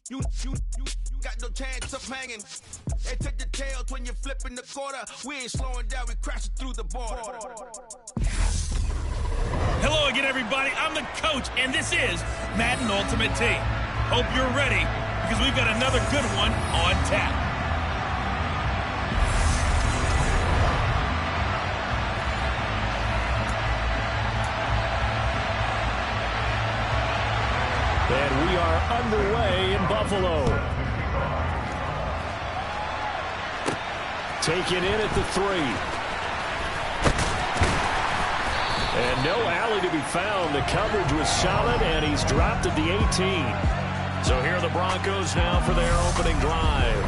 You got no chance of hanging. They take the tails when you're flipping the quarter. We ain't slowing down, we crashing through the border. Hello again, everybody. I'm the coach, and this is Madden Ultimate Team. Hope you're ready, because we've got another good one on tap. And we are underway in Buffalo. Taken in at the 3. And no alley to be found. The coverage was solid, and he's dropped at the 18. So here are the Broncos now for their opening drive.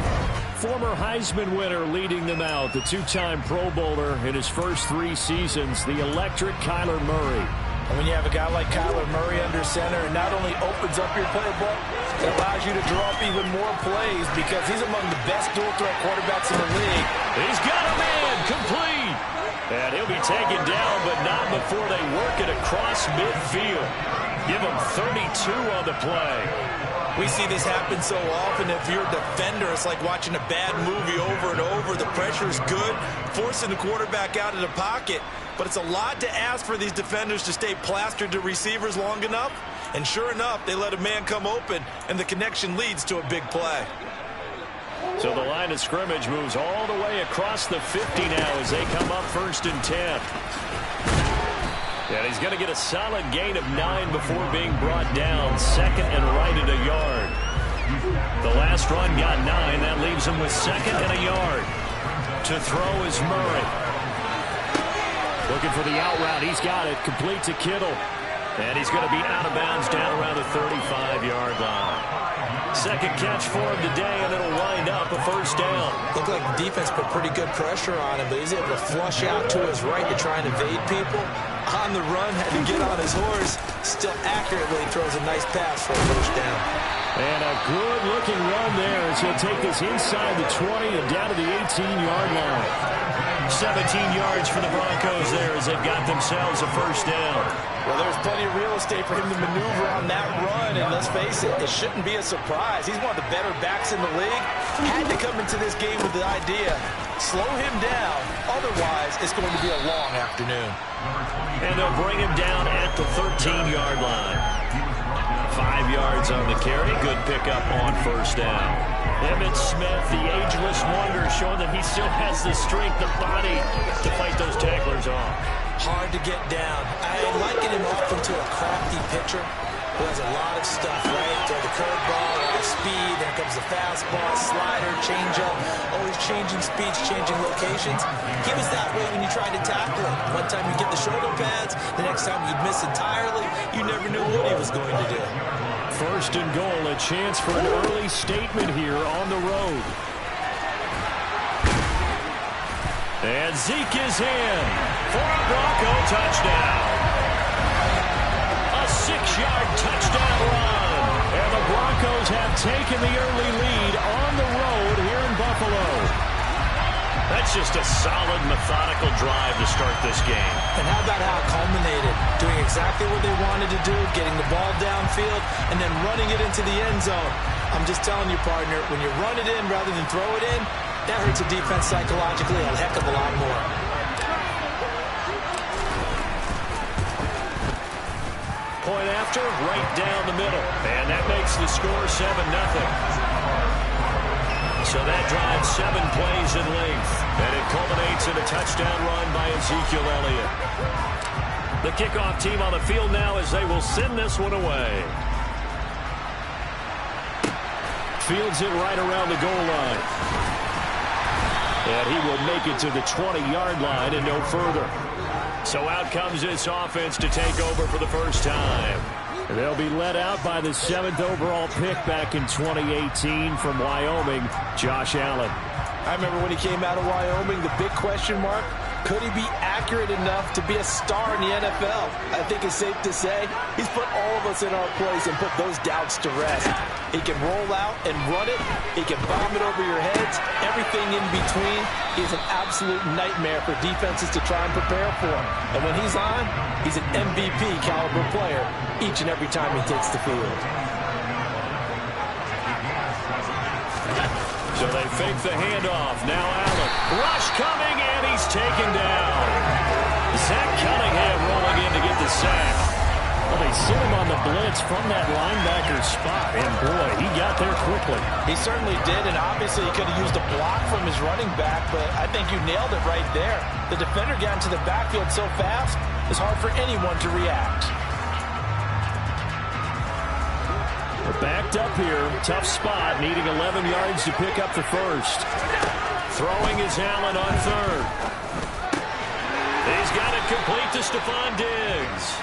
Former Heisman winner leading them out, the two-time Pro Bowler in his first 3 seasons, the electric Kyler Murray. And when you have a guy like Kyler Murray under center, it not only opens up your playbook, it allows you to draw up even more plays because he's among the best dual-threat quarterbacks in the league. He's got a man complete. And he'll be taken down, but not before they work it across midfield. Give him 32 on the play. We see this happen so often. If you're a defender, it's like watching a bad movie over and over. The pressure is good, forcing the quarterback out of the pocket. But it's a lot to ask for these defenders to stay plastered to receivers long enough. And sure enough, they let a man come open, and the connection leads to a big play. So the line of scrimmage moves all the way across the 50 now as they come up 1st and 10. And he's going to get a solid gain of 9 before being brought down. 2nd and right at a yard. The last run got 9. That leaves him with 2nd and a yard. To throw is Murray. Looking for the out route. He's got it. Complete to Kittle. And he's going to be out of bounds down around the 35-yard line. 2nd catch for him today, and it'll wind up a 1st down. Looked like the defense put pretty good pressure on him, but he's able to flush out to his right to try and evade people. On the run, had to get on his horse. Still accurately throws a nice pass for a 1st down. And a good-looking run there as he'll take this inside the 20 and down to the 18-yard line. 17 yards for the Broncos there as they've got themselves a 1st down. Well, there's plenty of real estate for him to maneuver on that run, and let's face it, it shouldn't be a surprise. He's one of the better backs in the league. Had to come into this game with the idea, slow him down, otherwise it's going to be a long afternoon. And they'll bring him down at the 13-yard line. 5 yards on the carry, good pickup on 1st down. Emmitt Smith, the ageless wonder, showing that he still has the strength, the body to fight those tacklers off. Hard to get down. I liken him off into a crafty pitcher who has a lot of stuff, right? Throw the curveball, a lot of speed, then comes the fastball, slider, changeup, always changing speeds, changing locations. He was that way when you tried to tackle him. One time you get the shoulder pads, the next time you'd miss entirely. You never knew what he was going to do. 1st and goal, a chance for an early statement here on the road. And Zeke is in for a Bronco touchdown. A 6-yard touchdown run. And the Broncos have taken the early lead on the road here in Buffalo. That's just a solid, methodical drive to start this game. And how about how it culminated? Doing exactly what they wanted to do, getting the ball downfield, and then running it into the end zone. I'm just telling you, partner, when you run it in rather than throw it in, that hurts a defense psychologically a heck of a lot more. Point after, right down the middle. And that makes the score 7-0. So that drives 7 plays in length. And it culminates in a touchdown run by Ezekiel Elliott. The kickoff team on the field now as they will send this one away. Fields it right around the goal line. And he will make it to the 20-yard line and no further. So out comes this offense to take over for the first time. They'll be led out by the 7th overall pick back in 2018 from Wyoming, Josh Allen. I remember when he came out of Wyoming, the big question mark, could he be accurate enough to be a star in the NFL? I think it's safe to say he's put all of us in our place and put those doubts to rest. He can roll out and run it. He can bomb it over your heads. Everything in between is an absolute nightmare for defenses to try and prepare for. And when he's on, he's an MVP caliber player each and every time he takes the field. So they fake the handoff. Now Allen. Rush coming, and he's taken down. Zach Cunningham rolling in to get the sack. Well, they sit him on the blitz from that linebacker spot, and boy, he got there quickly. He certainly did, and obviously he could have used a block from his running back, but I think you nailed it right there. The defender got into the backfield so fast, it's hard for anyone to react. We're backed up here. Tough spot, needing 11 yards to pick up the first. Throwing is Allen on third. He's got it complete to Stephon Diggs.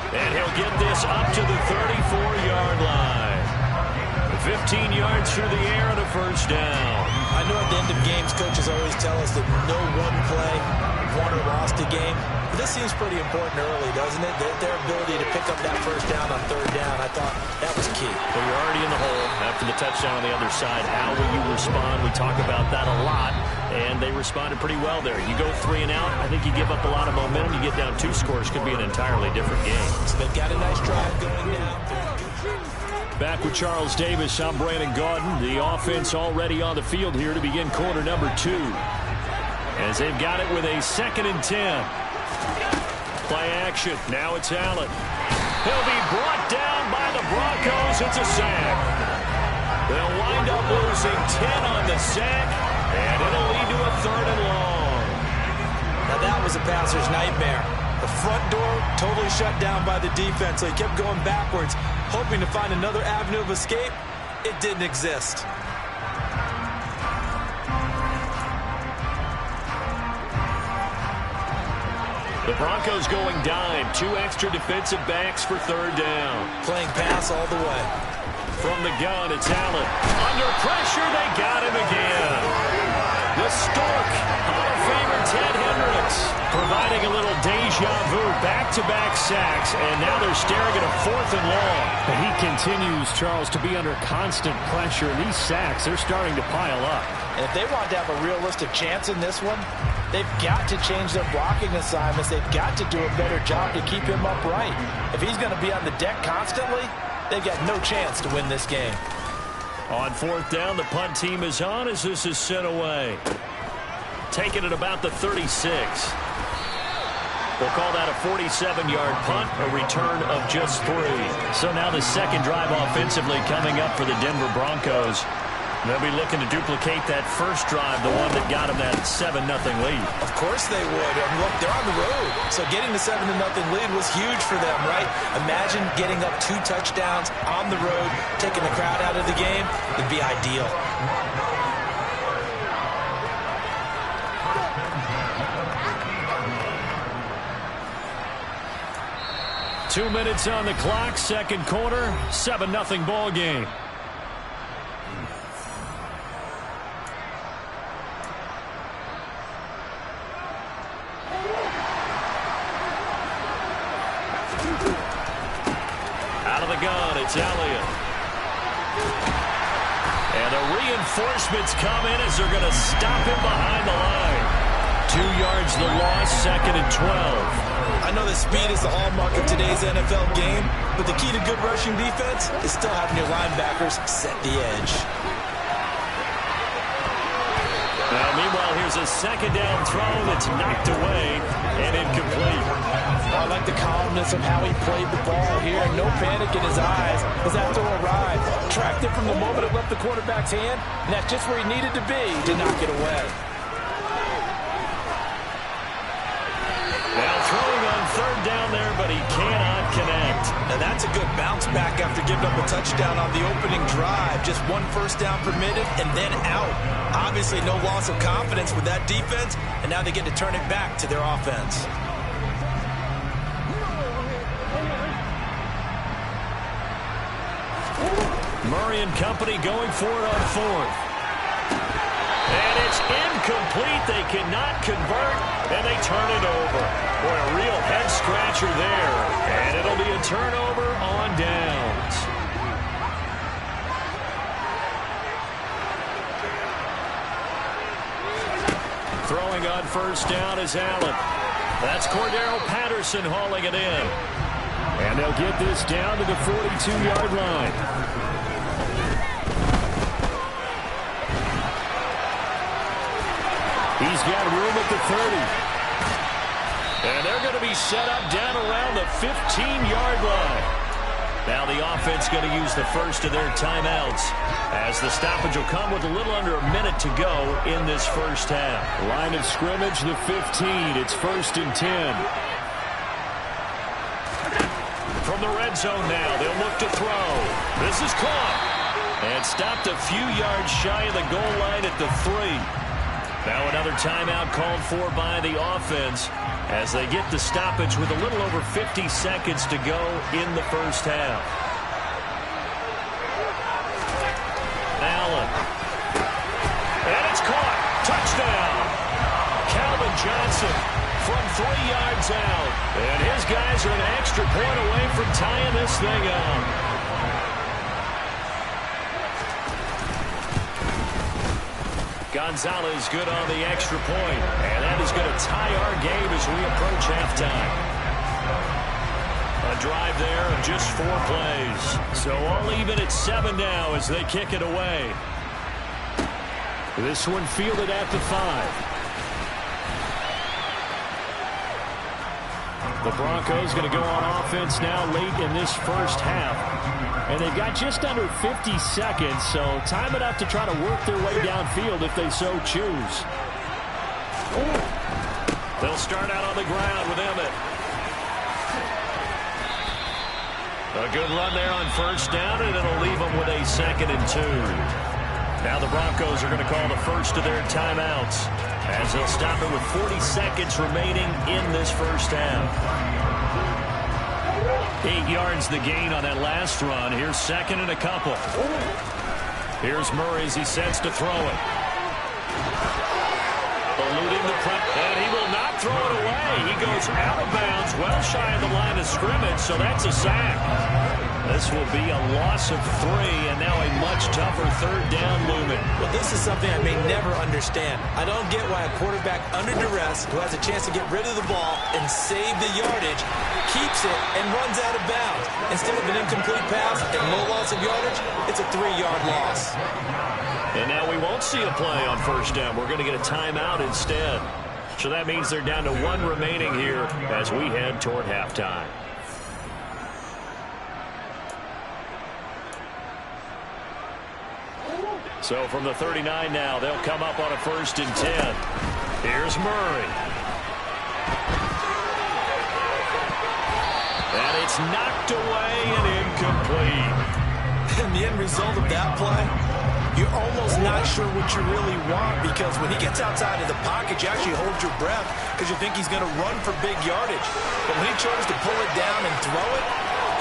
And he'll get this up to the 34-yard line. 15 yards through the air and a first down. I know at the end of games, coaches always tell us that no one play won or lost a game. But this seems pretty important early, doesn't it? Their ability to pick up that first down on third down, I thought that was key. Well, you're already in the hole after the touchdown on the other side. How will you respond? We talk about that a lot. And they responded pretty well there. You go 3 and out, I think you give up a lot of momentum. You get down 2 scores, could be an entirely different game. So they've got a nice drive going now. Back with Charles Davis, I'm Brandon Gaudin. The offense already on the field here to begin quarter number 2. As they've got it with a 2nd and 10. Play action, now it's Allen. He'll be brought down by the Broncos. It's a sack. They'll wind up losing 10 on the sack. And it'll lead to a 3rd and long. Now that was a passer's nightmare. The front door totally shut down by the defense, so he kept going backwards, hoping to find another avenue of escape. It didn't exist. The Broncos going dime. 2 extra defensive backs for 3rd down. Playing pass all the way. From the gun, it's Allen. Under pressure, they got him again. The Stork, Hall of Famer Ted Hendricks, providing a little deja vu, back-to-back sacks, and now they're staring at a 4th and long. And he continues, Charles, to be under constant pressure. These sacks, they're starting to pile up. And if they want to have a realistic chance in this one, they've got to change their blocking assignments. They've got to do a better job to keep him upright. If he's going to be on the deck constantly, they've got no chance to win this game. On 4th down, the punt team is on as this is sent away. Taking it about the 36. We'll call that a 47-yard punt, a return of just 3. So now the 2nd drive offensively coming up for the Denver Broncos. They'll be looking to duplicate that first drive, the one that got them that 7-0 lead. Of course they would. I mean, look, they're on the road. So getting the 7-0 lead was huge for them, right? Imagine getting up 2 touchdowns on the road, taking the crowd out of the game. It'd be ideal. Two minutes on the clock, 2nd quarter, 7-0 ball game. Out of the gun, it's Elliott. And the reinforcements come in as they're going to stop him behind the line. 2 yards the loss, 2nd and 12. I know that speed is the hallmark of today's NFL game, but the key to good rushing defense is still having your linebackers set the edge. Now, meanwhile, here's a 2nd down throw that's knocked away and incomplete. I like the calmness of how he played the ball here. No panic in his eyes as that throw arrived. Tracked it from the moment it left the quarterback's hand, and that's just where he needed to be to knock it away. Now throwing on 3rd down there, but he cannot connect. Now that's a good bounce back after giving up a touchdown on the opening drive. Just 1 first down permitted and then out. Obviously no loss of confidence with that defense, and now they get to turn it back to their offense. Murray and company going for it on 4th. And it's incomplete. They cannot convert, and they turn it over. Boy, a real head-scratcher there. And it'll be a turnover on downs. Throwing on 1st down is Allen. That's Cordero Patterson hauling it in. And they'll get this down to the 42-yard line. He's got room at the 30. And they're going to be set up down around the 15-yard line. Now the offense going to use the first of their timeouts, as the stoppage will come with a little under a minute to go in this first half. Line of scrimmage, the 15. It's 1st and 10. From the red zone now, they'll look to throw. This is caught. And stopped a few yards shy of the goal line at the 3. Now another timeout called for by the offense, as they get the stoppage with a little over 50 seconds to go in the first half. Allen. And it's caught. Touchdown. Calvin Johnson from 3 yards out. And his guys are an extra point away from tying this thing up. Gonzalez good on the extra point, and that is going to tie our game as we approach halftime. A drive there of just 4 plays. So all even at 7 now as they kick it away. This one fielded at the 5. The Broncos going to go on offense now late in this first half. And they've got just under 50 seconds, so time enough to try to work their way downfield if they so choose. They'll start out on the ground with Emmett. A good run there on first down, and it'll leave them with a 2nd and 2. Now the Broncos are going to call the first of their timeouts, as they'll stop it with 40 seconds remaining in this first half. 8 yards the gain on that last run. Here's 2nd and a couple. Here's Murray as he sets to throw it. Eluding the prep, and he will not throw it away. He goes out of bounds, well shy of the line of scrimmage, so that's a sack. This will be a loss of 3, and now a much tougher 3rd down looming. Well, this is something I may never understand. I don't get why a quarterback under duress who has a chance to get rid of the ball and save the yardage keeps it and runs out of bounds. Instead of an incomplete pass and no loss of yardage, it's a 3-yard loss. And now we won't see a play on first down. We're going to get a timeout instead. So that means they're down to 1 remaining here as we head toward halftime. So from the 39 now, they'll come up on a 1st and 10. Here's Murray. And it's knocked away and incomplete. And the end result of that play, you're almost not sure what you really want, because when he gets outside of the pocket, you actually hold your breath because you think he's going to run for big yardage. But when he chose to pull it down and throw it,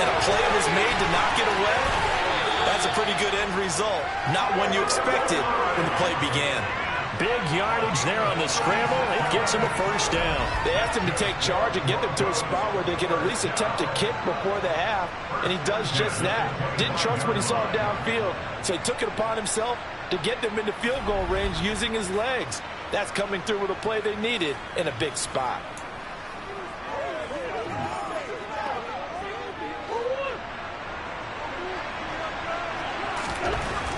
and a play was made to knock it away, that's a pretty good end result. Not one you expected when the play began. Big yardage there on the scramble. It gets him a 1st down. They asked him to take charge and get them to a spot where they can at least attempt to kick before the half, and he does just that. Didn't trust what he saw downfield, so he took it upon himself to get them into field goal range using his legs. That's coming through with a play they needed in a big spot.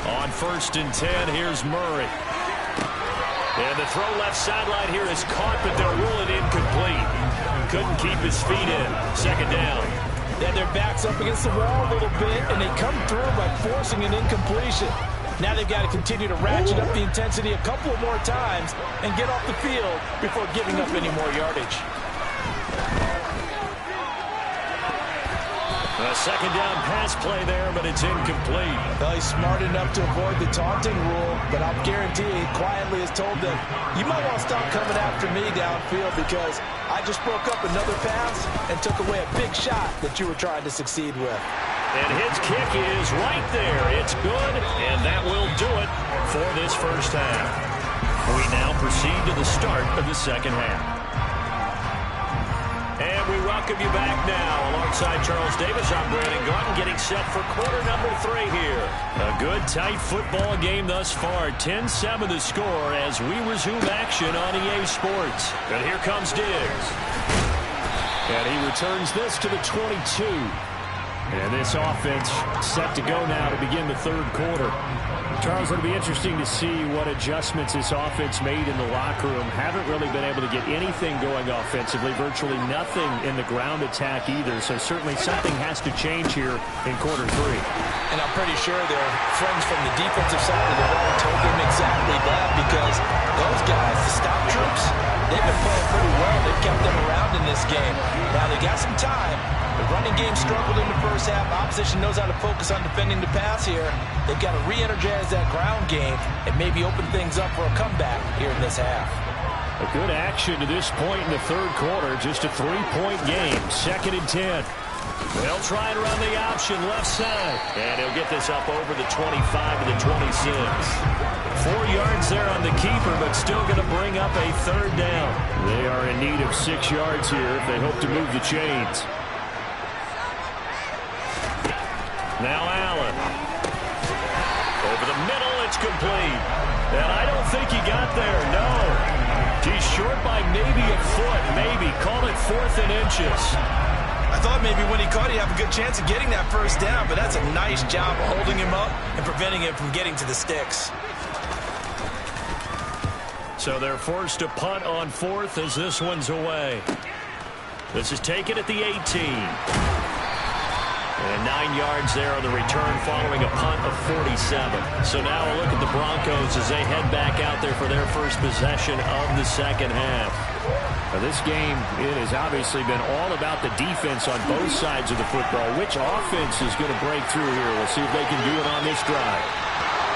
On 1st and 10, here's Murray. And the throw left sideline here is caught, but they'll rule it incomplete. Couldn't keep his feet in. 2nd down. Yeah, their back's up against the wall a little bit, and they come through by forcing an incompletion. Now they've got to continue to ratchet up the intensity a couple more times and get off the field before giving up any more yardage. A 2nd down pass play there, but it's incomplete. Well, he's smart enough to avoid the taunting rule, but I'll guarantee he quietly has told them, you might want to stop coming after me downfield because I just broke up another pass and took away a big shot that you were trying to succeed with. And his kick is right there. It's good, and that will do it for this first half. We now proceed to the start of the second half. And we welcome you back now. Alongside Charles Davis, I'm Brandon Gaudin, getting set for quarter number 3 here. A good, tight football game thus far. 10-7 the score as we resume action on EA Sports. And here comes Diggs. And he returns this to the 22. And this offense set to go now to begin the third quarter. Charles, it'll be interesting to see what adjustments this offense made in the locker room. Haven't really been able to get anything going offensively, virtually nothing in the ground attack either. So certainly something has to change here in quarter three. And I'm pretty sure their friends from the defensive side of the ball told them exactly that, because those guys, the stop troops, they've been playing pretty well. They've kept them around in this game. Now they got some time. The running game struggled in the first half. Opposition knows how to focus on defending the pass here. They've got to re-energize that ground game and maybe open things up for a comeback here in this half. A good action to this point in the third quarter. Just a 3-point game. 2nd and 10. They'll try and run the option left side. And he'll get this up over the 25 to the 26. 4 yards there on the keeper, but still going to bring up a third down. They are in need of 6 yards here if they hope to move the chains. Now Allen. Over the middle, it's complete. And I don't think he got there, no. He's short by maybe a foot, maybe. Call it 4th and inches. I thought maybe when he caught, he'd have a good chance of getting that first down, but that's a nice job of holding him up and preventing him from getting to the sticks. So they're forced to punt on 4th as this one's away. This is taken at the 18. And 9 yards there on the return following a punt of 47. So now a look at the Broncos as they head back out there for their first possession of the second half. Now this game, it has obviously been all about the defense on both sides of the football. Which offense is going to break through here? We'll see if they can do it on this drive.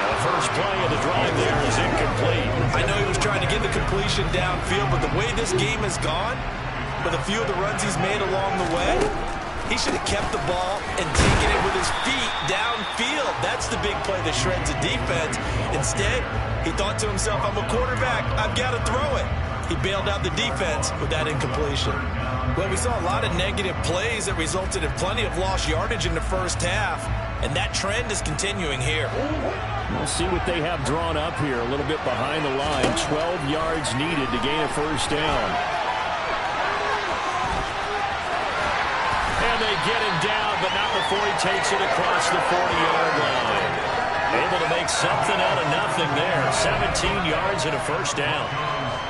The first play of the drive there is incomplete. I know he was trying to get the completion downfield, but the way this game has gone, with a few of the runs he's made along the way, he should have kept the ball and taken it with his feet downfield. That's the big play that shreds the defense. Instead, he thought to himself, I'm a quarterback, I've got to throw it. He bailed out the defense with that incompletion. Well, we saw a lot of negative plays that resulted in plenty of lost yardage in the first half, and that trend is continuing here. We'll see what they have drawn up here, a little bit behind the line. 12 yards needed to gain a first down. And they get him down, but not before he takes it across the 40-yard line. Able to make something out of nothing there. 17 yards and a first down.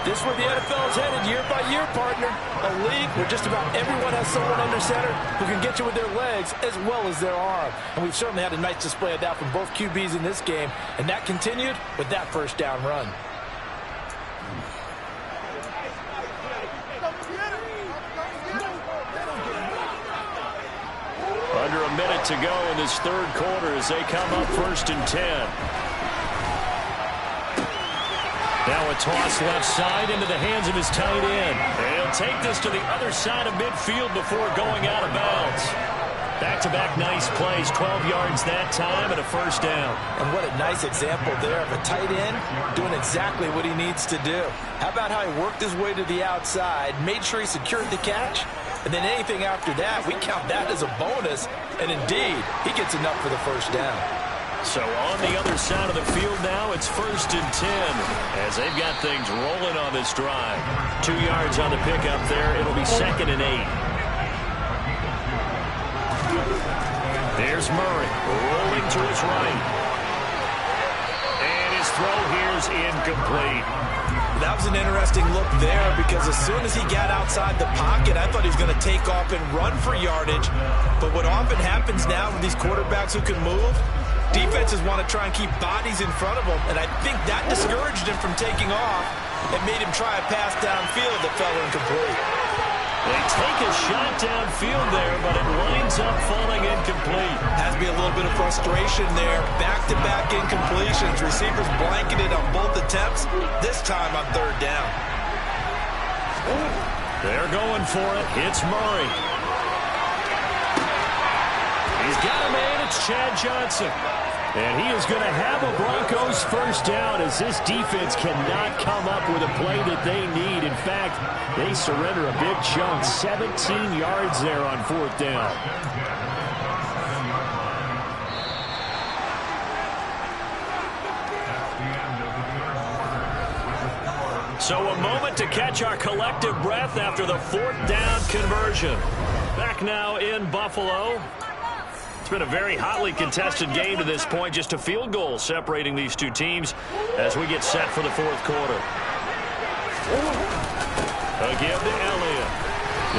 This is where the NFL is headed year by year, partner. A league where just about everyone has someone under center who can get you with their legs as well as their arm. And we've certainly had a nice display of that from both QBs in this game. And that continued with that first down run. Under a minute to go in this third quarter as they come up 1st and 10. Now a toss left side into the hands of his tight end. And he'll take this to the other side of midfield before going out of bounds. Back-to-back nice plays, 12 yards that time and a first down. And what a nice example there of a tight end doing exactly what he needs to do. How about how he worked his way to the outside, made sure he secured the catch, and then anything after that, we count that as a bonus. And indeed, he gets enough for the first down. So on the other side of the field now, it's 1st and 10 as they've got things rolling on this drive. 2 yards on the pickup there. It'll be 2nd and 8. There's Murray rolling to his right. And his throw here's incomplete. That was an interesting look there because as soon as he got outside the pocket, I thought he was going to take off and run for yardage. But what often happens now with these quarterbacks who can move, defenses want to try and keep bodies in front of them. And I think that discouraged him from taking off and made him try a pass downfield that fell incomplete. They take a shot downfield there, but it winds up falling incomplete. Has to be a little bit of frustration there. Back-to-back incompletions. Receivers blanketed on both attempts, this time on 3rd down. They're going for it. It's Murray. He's got a man. It's Chad Johnson. And he is going to have a Broncos first down as this defense cannot come up with a play that they need. In fact, they surrender a big chunk. 17 yards there on 4th down. So a moment to catch our collective breath after the 4th down conversion. Back now in Buffalo. It's been a very hotly contested game to this point. Just a field goal separating these two teams as we get set for the fourth quarter. Again to Elliott.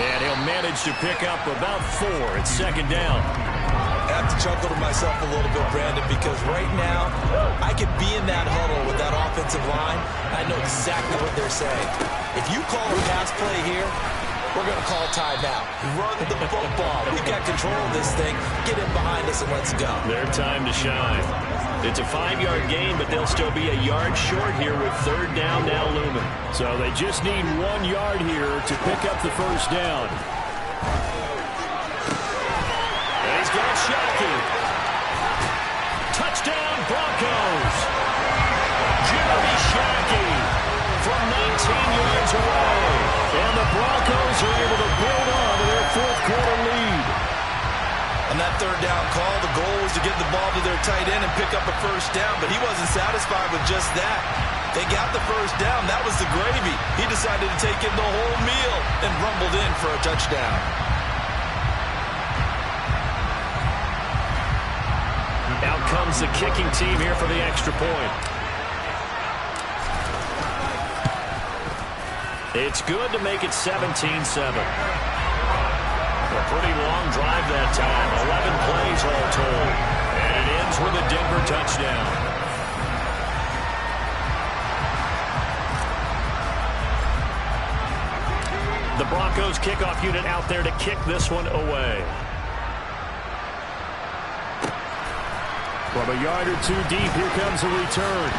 And he'll manage to pick up about 4. It's second down. I have to chuckle to myself a little bit, Brandon, because right now I could be in that huddle with that offensive line. I know exactly what they're saying. If you call a pass play here, we're going to call timeout. Run the football. We've got control of this thing. Get in behind us and let's go. Their time to shine. It's a 5-yard gain, but they'll still be a yard short here with third down now looming. So they just need 1 yard here to pick up the first down. And he's got Shockey. Touchdown, Broncos. Jeremy Shockey from 19 yards away. And the Broncos are able to build on to their fourth quarter lead. On that third down call, the goal was to get the ball to their tight end and pick up a first down, but he wasn't satisfied with just that. They got the first down. That was the gravy. He decided to take in the whole meal and rumbled in for a touchdown. Out comes the kicking team here for the extra point. It's good to make it 17-7. A pretty long drive that time. 11 plays all told. And it ends with a Denver touchdown. The Broncos kickoff unit out there to kick this one away. From a yard or 2 deep, here comes a return.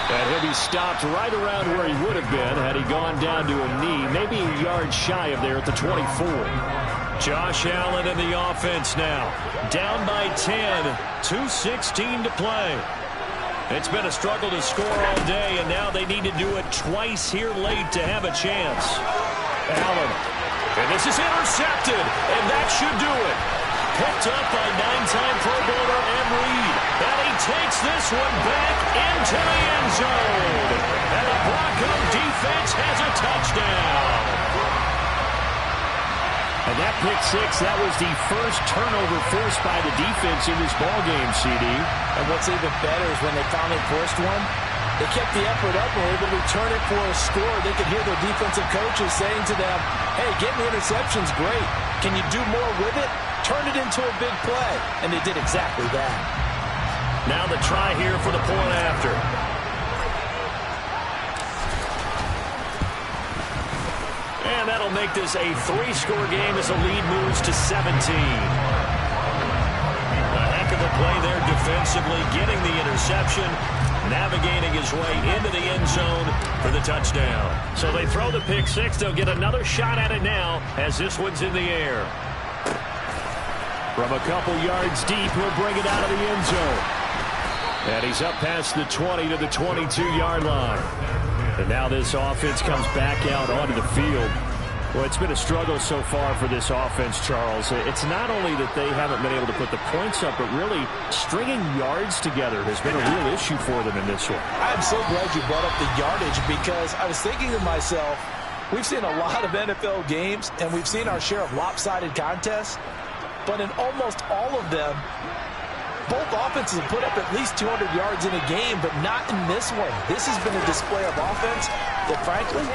And he'll be stopped right around where he would have been had he gone down to a knee, maybe a yard shy of there at the 24. Josh Allen in the offense now. Down by 10, 2:16 to play. It's been a struggle to score all day, and now they need to do it twice here late to have a chance. Allen. And this is intercepted, and that should do it. Picked up by 9-time Pro Bowler Ed Reed. And he takes this one back into the end zone. And the Bronco defense has a touchdown. And that pick six, that was the first turnover forced by the defense in this ballgame, CD. And what's even better is when they finally forced one, they kept the effort up and were able to return it for a score. They could hear their defensive coaches saying to them, hey, getting the interception's great. Can you do more with it? Turn it into a big play. And they did exactly that. Now the try here for the point after. And that'll make this a 3-score game as the lead moves to 17. A heck of a play there defensively, getting the interception, navigating his way into the end zone for the touchdown. So they throw the pick six. They'll get another shot at it now as this one's in the air. From a couple yards deep, he'll bring it out of the end zone. And he's up past the 20 to the 22-yard line. And now this offense comes back out onto the field. Well, it's been a struggle so far for this offense, Charles. It's not only that they haven't been able to put the points up, but really stringing yards together has been a real issue for them in this one. I'm so glad you brought up the yardage because I was thinking to myself, we've seen a lot of NFL games, and we've seen our share of lopsided contests. But in almost all of them, both offenses have put up at least 200 yards in a game, but not in this one. This has been a display of offense that, frankly,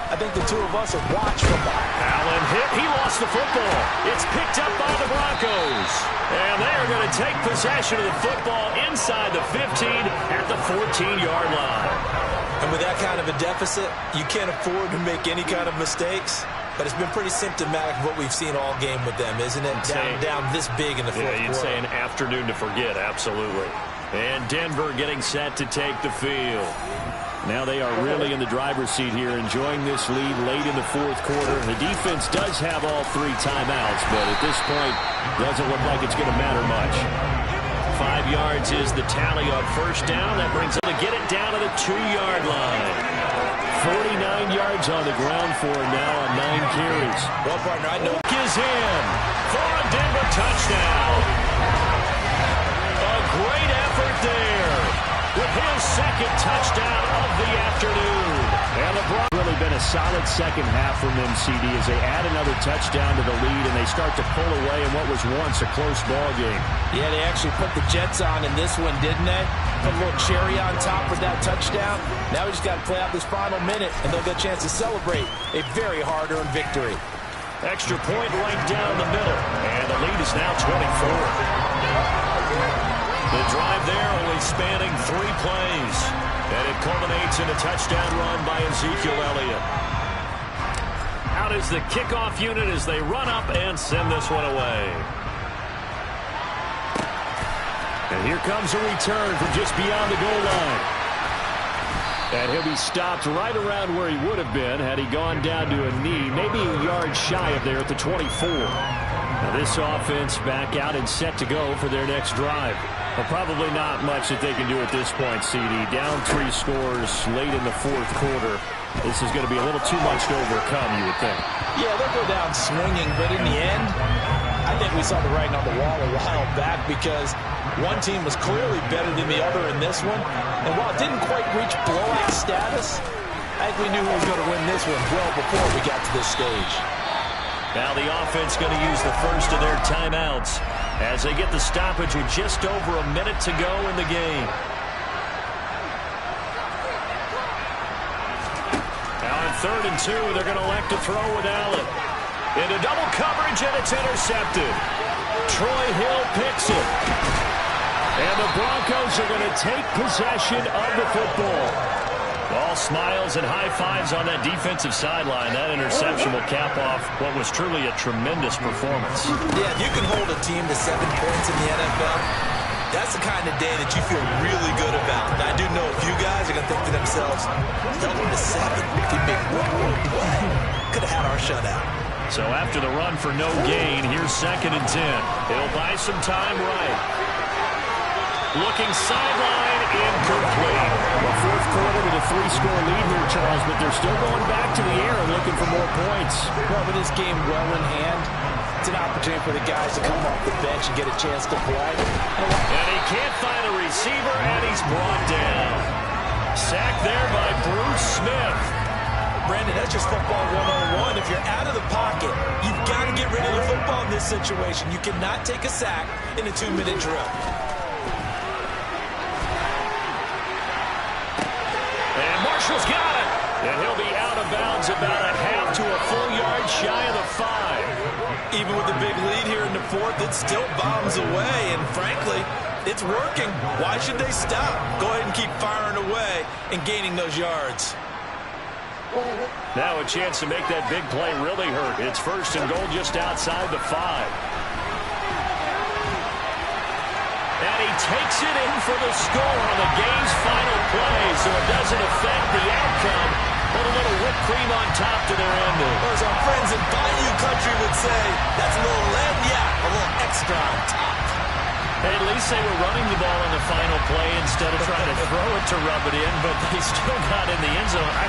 I think the two of us have watched from behind. Allen hit. He lost the football. It's picked up by the Broncos. And they're going to take possession of the football inside the 15 at the 14-yard line. And with that kind of a deficit, you can't afford to make any kind of mistakes. But it's been pretty symptomatic of what we've seen all game with them, isn't it? Down this big in the fourth quarter. You'd say an afternoon to forget, absolutely. And Denver getting set to take the field. Now they are really in the driver's seat here, enjoying this lead late in the fourth quarter. The defense does have all 3 timeouts, but at this point, doesn't look like it's going to matter much. 5 yards is the tally on first down. That brings them to get it down to the 2-yard line. 49 yards on the ground for him now on 9 carries. Well, partner, I know Is in for a Denver touchdown. A great effort there with his second touchdown of the afternoon. And the Broncos really been a solid second half from them, CD, as they add another touchdown to the lead and they start to pull away in what was once a close ball game. Yeah, they actually put the Jets on in this one, didn't they? Put a little cherry on top with that touchdown. Now we just got to play out this final minute, and they'll get a chance to celebrate a very hard-earned victory. Extra point right down the middle, and the lead is now 24. The drive there only spanning 3 plays, and it culminates in a touchdown run by Ezekiel Elliott. Out is the kickoff unit as they run up and send this one away. And here comes a return from just beyond the goal line. And he'll be stopped right around where he would have been had he gone down to a knee, maybe a yard shy of there at the 24. Now this offense back out and set to go for their next drive. Well, probably not much that they can do at this point, CD. Down 3 scores late in the fourth quarter. This is going to be a little too much to overcome, you would think. Yeah, they'll go down swinging, but in the end, I think we saw the writing on the wall a while back because one team was clearly better than the other in this one. And while it didn't quite reach blowout status, I think we knew who was going to win this one well before we got to this stage. Now the offense going to use the first of their timeouts as they get the stoppage with just over a minute to go in the game. Now on 3rd and 2, they're going to elect to throw with Allen. Into double coverage, and it's intercepted. Troy Hill picks it. And the Broncos are going to take possession of the football. All smiles and high fives on that defensive sideline. That interception will cap off what was truly a tremendous performance. Yeah, if you can hold a team to 7 points in the NFL, that's the kind of day that you feel really good about. And I do know a few guys are going to think to themselves, held them to 7. Could make one more play. Could have had our shutout. So after the run for no gain, here's 2nd and 10. He'll buy some time right. Looking sideline, incomplete. Well, fourth quarter with a 3-score lead here, Charles, but they're still going back to the air and looking for more points. Well, with this game well in hand, it's an opportunity for the guys to come off the bench and get a chance to play. And he can't find a receiver, and he's brought down. Sacked there by Bruce Smith. Brandon, that's just football 101. If you're out of the pocket, you've got to get rid of the football in this situation. You cannot take a sack in a 2-minute drill. Marshall's got it, and he'll be out of bounds about a half to a full yard shy of the 5. Even with the big lead here in the 4th, it still bombs away, and frankly, it's working. Why should they stop? Go ahead and keep firing away and gaining those yards. Now a chance to make that big play really hurt. It's 1st and goal just outside the 5. And he takes it in for the score on the game's final play, so it doesn't affect the outcome. Put a little whipped cream on top to their ending. Or as our friends in Bayou Country would say, that's a little lagniappe, a little extra on top. Hey, at least they were running the ball on the final play instead of trying to throw it to rub it in, but they still got in the end zone. I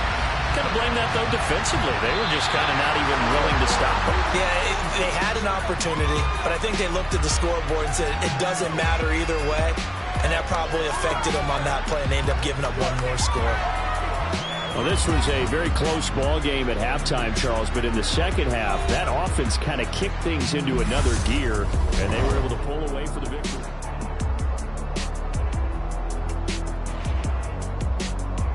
kind of blame that, though, defensively. They were just kind of not even willing to stop them. Yeah, they had an opportunity, but I think they looked at the scoreboard and said it doesn't matter either way, and that probably affected them on that play, and they ended up giving up one more score. Well, this was a very close ball game at halftime, Charles, but in the second half, that offense kind of kicked things into another gear, and they were able to pull away for the victory.